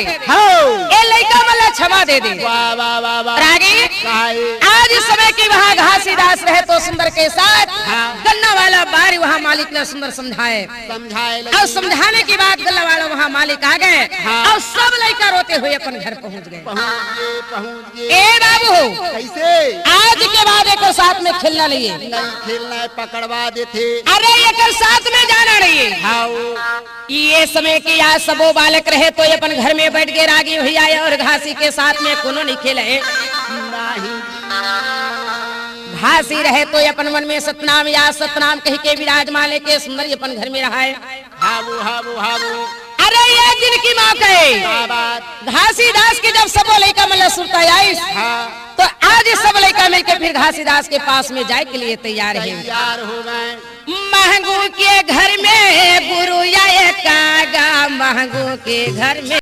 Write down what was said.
दे हाँ ए लड़का मला क्षमा दे दे। वाह वाह वाह वाह रागी काहे आज इस समय की वहाँ घासीदास रहे तो सुंदर के साथ हाँ। गन्ना वाला बारी वहाँ मालिक ने सुंदर समझाए समझाए और समझाने के बाद गन्ना वाला वहाँ मालिक आ गए हाँ। और सब लड़का रोते हुए अपन घर पहुँच गए। पहुँच गए ए बाबू कैसे आज के बाद एक साथ में खेलना नहीं है, नहीं खेलना है पकड़वा देते अरे एक साथ में जाना नहीं है। हाँ ये समय की आज सबो बालक रहे तो अपन घर में बैठ गए रागी भैया और घासी के साथ में कोनो नहीं खेले। नहीं घासी रहे तो अपन मन में सतनाम या सतनाम कह के विराजमान लेके सुंदर अपन घर में रहा है। हाबू हाबू हाबू अरे ये दिन की मौका है क्या बात घासीदास की जब सबो लड़का मतलब सुरता आई हाँ तो आज सब लड़का मिलकर फिर घासीदास के पास में जाए के लिए तैयार है। तैयार हो गए महंगू के घर में गुरु या कागा महंगू के घर में